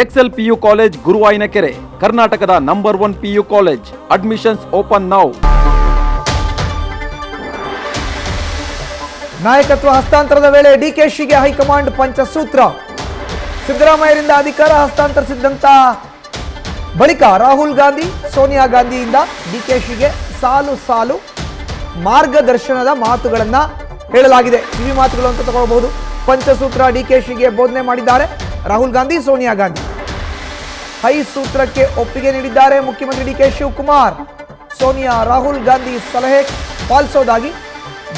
Excel PU college ಗುರುವಾಯಿನಕೆರೆ, ಕರ್ನಾಟಕದ number 1 PU college. Admissions open now. ನಾಯಕತ್ವ ಹಸ್ತಾಂತರದ ವೇಳೆ ಡಿಕೆಶಿಗೆ ಹೈಕಮಾಂಡ್ ಪಂಚಸೂತ್ರ. ಸಿದ್ದರಾಮಯ್ಯರಿಂದ ಅಧಿಕಾರ ಹಸ್ತಾಂತರಿಸಿದಂತ ಬಳಿಕ ರಾಹುಲ್ ಗಾಂಧಿ, ಸೋನಿಯಾ ಗಾಂಧಿಯಿಂದ ಡಿಕೆಶಿಗೆ ಸಾಲು ಸಾಲು ಮಾರ್ಗದರ್ಶನದ ಮಾತುಗಳನ್ನ ಹೇಳಲಾಗಿದೆ. ಕಿವಿ ಮಾತುಗಳು ಅಂತ ತಗೊಳ್ಬಹುದು. ಪಂಚಸೂತ್ರ ಡಿಕೆಶಿಗೆ ಬೋಧನೆ ಮಾಡಿದ್ದಾರೆ ರಾಹುಲ್ ಗಾಂಧಿ, ಸೋನಿಯಾ ಗಾಂಧಿ. ಹೈ ಸೂತ್ರಕ್ಕೆ ಒಪ್ಪಿಗೆ ನೀಡಿದ್ದಾರೆ ಮುಖ್ಯಮಂತ್ರಿ ಡಿಕೆ ಶಿವಕುಮಾರ್. ಸೋನಿಯಾ ರಾಹುಲ್ ಗಾಂಧಿ ಸಲಹೆ ಪಾಲಿಸೋದಾಗಿ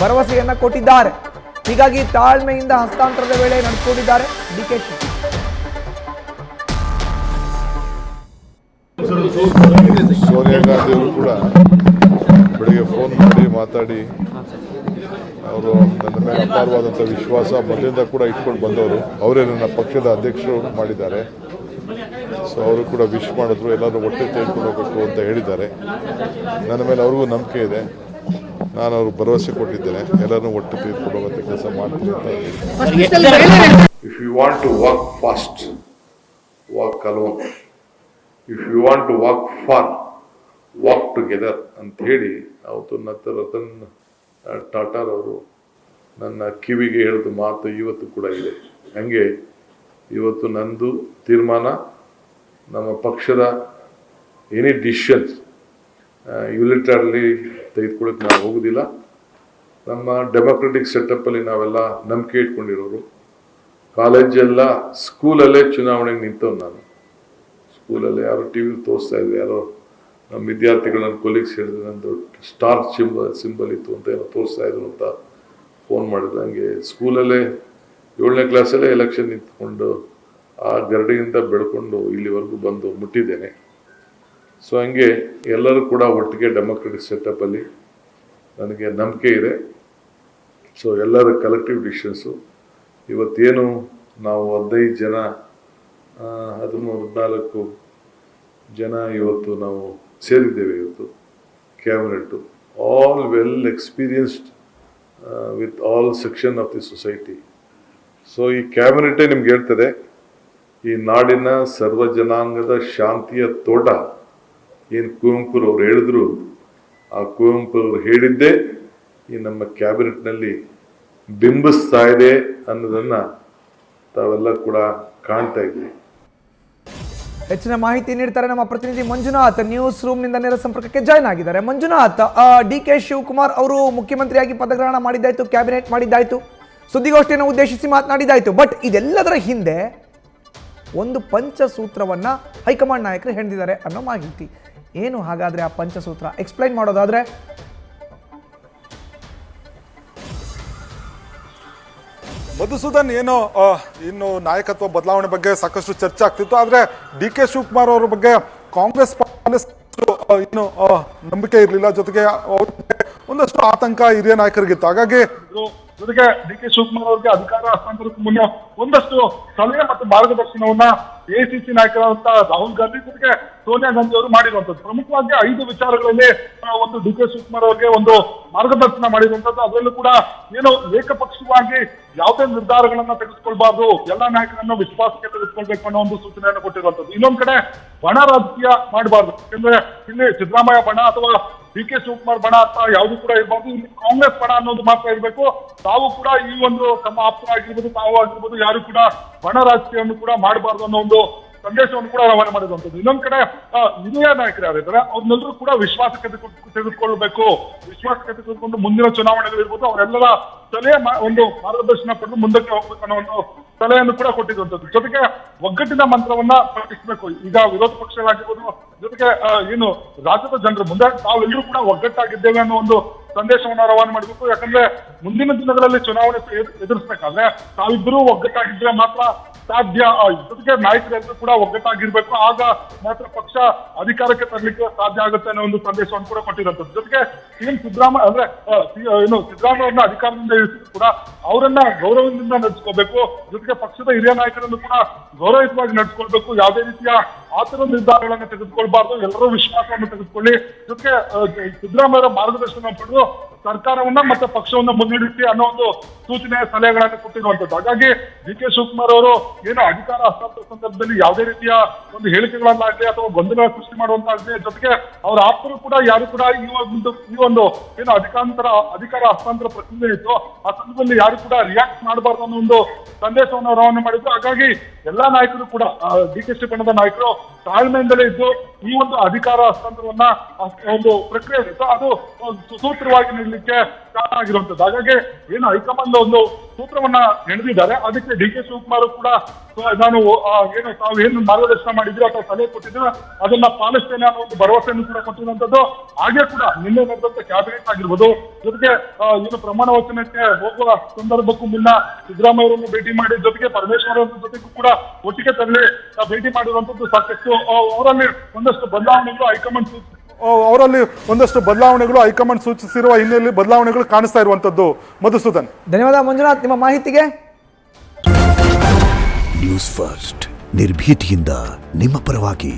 ಭರವಸೆಯನ್ನ ಕೊಟ್ಟಿದ್ದಾರೆ. ಹೀಗಾಗಿ ತಾಳ್ಮೆಯಿಂದ ಹಸ್ತಾಂತರದ ವೇಳೆ ನಡೆದುಕೊಂಡಿದ್ದಾರೆ ಡಿಕೆಶಿ. ಸೋನಿಯಾ ಗಾಂಧಿ ಅವರು ಕೂಡ ಬೆಳಿಗ್ಗೆ ಫೋನ್ ಮಾಡಿ ಮಾತಾಡಿ ಅವರು ನನ್ನ ಮೇಲೆ ಅಪಾರವಾದಂಥ ವಿಶ್ವಾಸ ಮೊದಲಿಂದ ಕೂಡ ಇಟ್ಕೊಂಡು ಬಂದವರು. ಅವರೇ ನನ್ನ ಪಕ್ಷದ ಅಧ್ಯಕ್ಷರು ಮಾಡಿದ್ದಾರೆ. ಸೊ ಅವರು ಕೂಡ ವಿಶ್ ಮಾಡಿದ್ರು, ಎಲ್ಲರೂ ಒಟ್ಟೆ ತೆಗೆದುಕೊಂಡು ಹೋಗಬೇಕು ಅಂತ ಹೇಳಿದ್ದಾರೆ. ನನ್ನ ಮೇಲೆ ಅವ್ರಿಗೂ ನಂಬಿಕೆ ಇದೆ. ನಾನು ಅವ್ರಿಗೆ ಭರವಸೆ ಕೊಟ್ಟಿದ್ದೇನೆ, ಎಲ್ಲರೂ ಒಟ್ಟು ತೆಗೆದುಕೊಂಡು ಹೋಗೋಂಥ ಕೆಲಸ ಮಾಡ್ತೀನಿ ಅಂತ ಹೇಳಿದ್ದೀನಿ. If you want to walk fast, walk alone. If you want to walk far, walk together ಅಂತ ಹೇಳಿ ಅವತ್ತು ರತನ್ ಟಾಟಾರ್ ಅವರು ನನ್ನ ಕಿವಿಗೆ ಹೇಳಿದ ಮಾತು ಇವತ್ತು ಕೂಡ ಇದೆ. ಹಾಗೆ ಇವತ್ತು ನಂದು ತೀರ್ಮಾನ, ನಮ್ಮ ಪಕ್ಷದ ಎನಿ ಡಿಸಿಷನ್ಸ್ ಯುನಿಟಾರ್ಲಿ ತೆಗೆದುಕೊಳ್ಳೋಕೆ ನಾವು ಹೋಗೋದಿಲ್ಲ. ನಮ್ಮ ಡೆಮೊಕ್ರೆಟಿಕ್ ಸೆಟಪ್ಪಲ್ಲಿ ನಾವೆಲ್ಲ ನಂಬಿಕೆ ಇಟ್ಕೊಂಡಿರೋರು. ಕಾಲೇಜೆಲ್ಲ ಸ್ಕೂಲಲ್ಲೇ ಚುನಾವಣೆಗೆ ನಿಂತವ್ ನಾನು. ಸ್ಕೂಲಲ್ಲೇ ಯಾರೋ ಟಿ ವಿಲಿ ತೋರಿಸ್ತಾ ಇದ್ರು, ಯಾರೋ ನಮ್ಮ ವಿದ್ಯಾರ್ಥಿಗಳು ನನ್ನ ಕೊಲೀಗ್ಸ್ ಹೇಳಿದ್ರು ನಂದು ಸ್ಟಾರ್ ಸಿಂಬಲ್ ಇತ್ತು ಅಂತ ಏನೋ ತೋರಿಸ್ತಾ ಇದ್ರು ಅಂತ ಫೋನ್ ಮಾಡಿದ್ರು. ಹಂಗೆ ಸ್ಕೂಲಲ್ಲೇ 7ನೇ ಕ್ಲಾಸಲ್ಲೇ ಎಲೆಕ್ಷನ್ ನಿಂತ್ಕೊಂಡು ಆ ಗರಡಿಯಿಂದ ಬೆಳ್ಕೊಂಡು ಇಲ್ಲಿವರೆಗೂ ಬಂದು ಮುಟ್ಟಿದ್ದೇನೆ. ಸೊ ಹಂಗೆ ಎಲ್ಲರೂ ಕೂಡ ಒಟ್ಟಿಗೆ ಡೆಮೊಕ್ರೆಟಿಕ್ ಸೆಟಪ್ಪಲ್ಲಿ ನನಗೆ ನಂಬಿಕೆ ಇದೆ. ಸೊ ಎಲ್ಲರ ಕಲೆಕ್ಟಿವ್ ಡಿಸಿಷನ್ಸು ಇವತ್ತೇನು ನಾವು 15 ಜನ 14 ಜನ ಇವತ್ತು ನಾವು ಸೇರಿದ್ದೇವೆ. ಇವತ್ತು cabinet all well experienced with all section of the society. So ಈ ಕ್ಯಾಬಿನೆಟೇ ನಿಮ್ಗೆ ಹೇಳ್ತದೆ, ಈ ನಾಡಿನ ಸರ್ವ ಜನಾಂಗದ ಶಾಂತಿಯ ತೋಟ ಏನು ಕುವೆಂಪುರವ್ರು ಹೇಳಿದ್ರು, ಆ ಕುವೆಂಪುರವ್ರು ಹೇಳಿದ್ದೇ ಈ ನಮ್ಮ ಕ್ಯಾಬಿನೆಟ್ನಲ್ಲಿ ಬಿಂಬಿಸ್ತಾ ಇದೆ ಅನ್ನೋದನ್ನು ತಾವೆಲ್ಲ ಕೂಡ ಕಾಣ್ತಾ ಇದ್ವಿ. ಹೆಚ್ಚಿನ ಮಾಹಿತಿ ನೀಡ್ತಾರೆ ನಮ್ಮ ಪ್ರತಿನಿಧಿ ಮಂಜುನಾಥ್. ನ್ಯೂಸ್ ರೂಮ್ ನಿಂದ ನೇರ ಸಂಪರ್ಕಕ್ಕೆ ಜಾಯ್ನ್ ಆಗಿದ್ದಾರೆ. ಮಂಜುನಾಥ್, ಡಿಕೆ ಶಿವಕುಮಾರ್ ಅವರು ಮುಖ್ಯಮಂತ್ರಿಯಾಗಿ ಪದಗ್ರಹಣ ಮಾಡಿದ್ದಾಯ್ತು, ಕ್ಯಾಬಿನೆಟ್ ಮಾಡಿದ್ದಾಯ್ತು, ಸುದ್ದಿಗೋಷ್ಠಿಯನ್ನು ಉದ್ದೇಶಿಸಿ ಮಾತನಾಡಿದ್ದಾಯ್ತು. ಬಟ್ ಇದೆಲ್ಲದರ ಹಿಂದೆ ಒಂದು ಪಂಚಸೂತ್ರವನ್ನ ಹೈಕಮಾಂಡ್ ನಾಯಕರು ಹೇಳಿದ್ದಾರೆ ಅನ್ನೋ ಮಾಹಿತಿ. ಏನು ಹಾಗಾದ್ರೆ ಆ ಪಂಚಸೂತ್ರ? ಎಕ್ಸ್ಪ್ಲೈನ್ ಮಾಡೋದಾದ್ರೆ ಮಧುಸೂದನ್, ಏನು ಇನ್ನು ನಾಯಕತ್ವ ಬದಲಾವಣೆ ಬಗ್ಗೆ ಸಾಕಷ್ಟು ಚರ್ಚೆ ಆಗ್ತಿತ್ತು. ಆದ್ರೆ ಡಿ ಕೆ ಶಿವಕುಮಾರ್ ಅವರ ಬಗ್ಗೆ ಕಾಂಗ್ರೆಸ್ ಇನ್ನು ನಂಬಿಕೆ ಇರಲಿಲ್ಲ. ಜೊತೆಗೆ ಒಂದಷ್ಟು ಆತಂಕ ಹಿರಿಯ ನಾಯಕರಿಗಿತ್ತು. ಹಾಗಾಗಿ ಜೊತೆಗೆ ಡಿ ಕೆ ಶಿವಕುಮಾರ್ ಅವರಿಗೆ ಅಧಿಕಾರ ಹಸ್ತಾಂತರಕ್ಕೂ ಮುನ್ನ ಒಂದಷ್ಟು ಸಲಹೆ ಮತ್ತು ಮಾರ್ಗದರ್ಶನವನ್ನ ಎಐಸಿಸಿ ನಾಯಕರಾದಂತಹ ರಾಹುಲ್ ಗಾಂಧಿ ಜೊತೆಗೆ ಸೋನಿಯಾ ಗಾಂಧಿ ಅವರು ಮಾಡಿರುವಂತದ್ದು. ಪ್ರಮುಖವಾಗಿ 5 ವಿಚಾರಗಳಲ್ಲಿ ಒಂದು ಡಿ ಕೆ ಶಿವಕುಮಾರ್ ಅವರಿಗೆ ಒಂದು ಮಾರ್ಗದರ್ಶನ ಮಾಡಿರುವಂತದ್ದು. ಅದರಲ್ಲೂ ಕೂಡ ಏನು ಏಕಪಕ್ಷವಾಗಿ ಯಾವುದೇ ನಿರ್ಧಾರಗಳನ್ನ ತೆಗೆದುಕೊಳ್ಬಾರ್ದು, ಎಲ್ಲಾ ನಾಯಕರನ್ನ ವಿಶ್ವಾಸಕ್ಕೆ ತೆಗೆದುಕೊಳ್ಬೇಕು ಅನ್ನೋ ಒಂದು ಸೂಚನೆಯನ್ನು ಕೊಟ್ಟಿರುವಂತದ್ದು. ಇನ್ನೊಂದ್ ಕಡೆ ಬಣ ರಾಜಕೀಯ ಮಾಡಬಾರ್ದು. ಯಾಕಂದ್ರೆ ಇಲ್ಲಿ ಸಿದ್ದರಾಮಯ್ಯ ಬಣ ಅಥವಾ ಡಿ ಕೆ ಶಿವಕುಮಾರ್ ಬಣ ಅಂತ ಯಾವುದು ಕೂಡ ಇರಬಾರ್ದು. ಇಲ್ಲಿ ಕಾಂಗ್ರೆಸ್ ಬಣ ಅನ್ನೋದು ಮಾತ್ರ ಇರಬೇಕು. ತಾವು ಕೂಡ ಈ ಒಂದು ತಮ್ಮ ಆಪ್ತರಾಗಿರ್ಬೋದು, ತಾವು ಆಗಿರ್ಬೋದು, ಯಾರು ಕೂಡ ಬಣ ರಾಜಕೀಯವನ್ನು ಕೂಡ ಮಾಡಬಾರ್ದು ಅನ್ನೋ ಒಂದು ಸಂದೇಶವನ್ನು ಕೂಡ ರವಾನೆ ಮಾಡಿರುವಂತದ್ದು. ಇನ್ನೊಂದ್ ಕಡೆ ಹಿರಿಯ ನಾಯಕರು ಯಾರಿದ್ದಾರೆ ಅವ್ರನ್ನೆಲ್ಲರೂ ಕೂಡ ವಿಶ್ವಾಸಕ್ಕೆ ತೆಗೆದುಕೊಳ್ಬೇಕು. ವಿಶ್ವಾಸಕ್ಕೆ ತೆಗೆದುಕೊಂಡು ಮುಂದಿನ ಚುನಾವಣೆಗಳಿರ್ಬೋದು ಅವರೆಲ್ಲರ ಸಲಹೆ ಒಂದು ಮಾರ್ಗದರ್ಶನ ಪಡೆದು ಮುಂದಕ್ಕೆ ಹೋಗ್ಬೇಕು ಅನ್ನೋ ಒಂದು ಸಲಹೆಯನ್ನು ಕೂಡ ಕೊಟ್ಟಿರುವಂತದ್ದು. ಜೊತೆಗೆ ಒಗ್ಗಟ್ಟಿನ ಮಂತ್ರವನ್ನ ಪಾಲಿಸಬೇಕು. ಈಗ ವಿರೋಧ ಪಕ್ಷಗಳಾಗಿರ್ಬೋದು, ಜೊತೆಗೆ ಏನು ರಾಜ್ಯದ ಜನರ ಮುಂದೆ ತಾವೆಲ್ಲರೂ ಕೂಡ ಒಗ್ಗಟ್ಟಾಗಿದ್ದೇವೆ ಅನ್ನೋ ಒಂದು ಸಂದೇಶವನ್ನ ರವಾನೆ ಮಾಡಬೇಕು. ಯಾಕಂದ್ರೆ ಮುಂದಿನ ದಿನಗಳಲ್ಲಿ ಚುನಾವಣೆ ಎದುರಿಸಬೇಕಾದ್ರೆ ತಾವಿಬ್ಬರೂ ಒಗ್ಗಟ್ಟಾಗಿದ್ರೆ ಮಾತ್ರ ಸಾಧ್ಯ. ಜೊತೆಗೆ ನಾಯಕರೆಲ್ಲರೂ ಕೂಡ ಒಗ್ಗಟ್ಟಾಗಿರ್ಬೇಕು. ಆಗ ಮಾತ್ರ ಪಕ್ಷ ಅಧಿಕಾರಕ್ಕೆ ತರಲಿಕ್ಕೆ ಸಾಧ್ಯ ಆಗುತ್ತೆ ಅನ್ನೋ ಒಂದು ಸಂದೇಶವನ್ನು ಕೂಡ ಕೊಟ್ಟಿರುವಂತದ್ದು. ಜೊತೆಗೆ ಸಿದ್ದರಾಮಯ್ಯ ಅಂದ್ರೆ ಏನು ಸಿದ್ದರಾಮಯ್ಯವ್ರನ್ನ ಅಧಿಕಾರದಿಂದ ಇಳಿಸಿದ್ರು ಕೂಡ ಅವರನ್ನ ಗೌರವದಿಂದ ನಡೆಸ್ಕೋಬೇಕು. ಜೊತೆಗೆ ಪಕ್ಷದ ಹಿರಿಯ ನಾಯಕರನ್ನು ಕೂಡ ಗೌರವಯುತವಾಗಿ ನಡೆಸ್ಕೊಳ್ಬೇಕು. ಯಾವುದೇ ರೀತಿಯ ಆತರ ನಿರ್ಧಾರಗಳನ್ನ ತೆಗೆದುಕೊಳ್ಬಾರ್ದು, ಎಲ್ಲರೂ ವಿಶ್ವಾಸವನ್ನು ತೆಗೆದುಕೊಳ್ಳಿ. ಜೊತೆಗೆ ಸಿದ್ದರಾಮಯ್ಯ ಮಾರ್ಗದರ್ಶನ ಪಡೆದು ಸರ್ಕಾರವನ್ನ ಮತ್ತೆ ಪಕ್ಷವನ್ನ ಮುನ್ನಡೆಸಿ ಅನ್ನೋ ಒಂದು ಸೂಚನೆ ಸಲಹೆಗಳನ್ನು ಕೊಟ್ಟಿರುವಂತದ್ದು. ಹಾಗಾಗಿ ಡಿ.ಕೆ. ಶಿವಕುಮಾರ್ ಅವರು ಏನು ಅಧಿಕಾರ ಹಸ್ತಾಂತರ ಸಂದರ್ಭದಲ್ಲಿ ಯಾವುದೇ ರೀತಿಯ ಒಂದು ಹೇಳಿಕೆಗಳನ್ನಾಗಲಿ ಅಥವಾ ಗೊಂದಲ ಸೃಷ್ಟಿ ಮಾಡುವಂತಾಗಲಿ, ಜೊತೆಗೆ ಅವರ ಆಪ್ತರು ಕೂಡ ಯಾರು ಕೂಡ ಈ ಒಂದು ಏನು ಅಧಿಕಾರ ಹಸ್ತಾಂತರ ಪ್ರಕ್ರಿಯೆ ಇತ್ತು ಆ ಸಂದರ್ಭದಲ್ಲಿ ಯಾರು ಕೂಡ ರಿಯಾಕ್ಟ್ ಮಾಡಬಾರ್ದು ಅನ್ನೋ ಒಂದು ಸಂದೇಶವನ್ನು ರವಾನೆ ಮಾಡಿದ್ರು. ಹಾಗಾಗಿ ಎಲ್ಲಾ ನಾಯಕರು ಕೂಡ ಡಿ.ಕೆ.ಶಿ ಬಣದ ನಾಯಕರು ತಾಳ್ಮೆಯಿಂದಲೇ ಇದ್ದು ಈ ಒಂದು ಅಧಿಕಾರ ಹಸ್ತಾಂತರವನ್ನ ಒಂದು ಪ್ರಕ್ರಿಯೆ ಇತ್ತು ಅದು ಸುಸೂತ್ರವಾಗಿ ನೀಡಲಿಕ್ಕೆ ಕಾರಣ ಆಗಿರುವಂತದ್ದು. ಹಾಗಾಗಿ ಏನು ಹೈಕಮಾಂಡ್ ಒಂದು ಸೂತ್ರವನ್ನ ಹೆಣೆದಿದ್ದಾರೆ, ಅದಕ್ಕೆ ಡಿ.ಕೆ. ಶಿವಕುಮಾರ್ ಕೂಡ ನಾನು ಏನು ತಾವು ಏನು ಮಾರ್ಗದರ್ಶನ ಮಾಡಿದ್ರು ಅಥವಾ ಸಲಹೆ ಕೊಟ್ಟಿದ್ರು ಅದನ್ನ ಪಾಲಿಸ್ತೇನೆ ಅನ್ನೋ ಒಂದು ಭರವಸೆಯನ್ನು ಕೂಡ ಕೊಟ್ಟಿರುವಂತದ್ದು. ಹಾಗೆ ಕೂಡ ನಿನ್ನೆ ನಡೆದಂತ ಕ್ಯಾಬಿನೆಟ್ ಆಗಿರ್ಬೋದು, ಜೊತೆಗೆ ಏನು ಪ್ರಮಾಣ ವಚನಕ್ಕೆ ಹೋಗುವ ಸಂದರ್ಭಕ್ಕೂ ಮುನ್ನ ಸಿದ್ದರಾಮಯ್ಯ ಅವರನ್ನು ಭೇಟಿ ಮಾಡಿ, ಜೊತೆಗೆ ಪರಮೇಶ್ವರ್ ಅವರ ಜೊತೆಗೂ ಕೂಡ ಒಟ್ಟಿಗೆ ತರಲಿ ಭೇಟಿ ಮಾಡಿರುವಂತದ್ದು ಸಾಕಷ್ಟು ಅವರಲ್ಲಿ ಒಂದಷ್ಟು ಬದಲಾವಣೆಗಳು ಹೈಕಮಾಂಡ್ ಸೂಚಿಸಿರುವ ಹಿನ್ನೆಲೆಯಲ್ಲಿ ಬದಲಾವಣೆಗಳು ಕಾಣಿಸ್ತಾ ಇರುವಂತದ್ದು. ಮಧುಸೂದನ್, ಧನ್ಯವಾದ ಮಂಜುನಾಥ್ ನಿಮ್ಮ ಮಾಹಿತಿಗೆ. ನ್ಯೂಸ್ ಫಸ್ಟ್ ನಿರ್ಭೀತಿಯಿಂದ ನಿಮ್ಮ ಪರವಾಗಿ.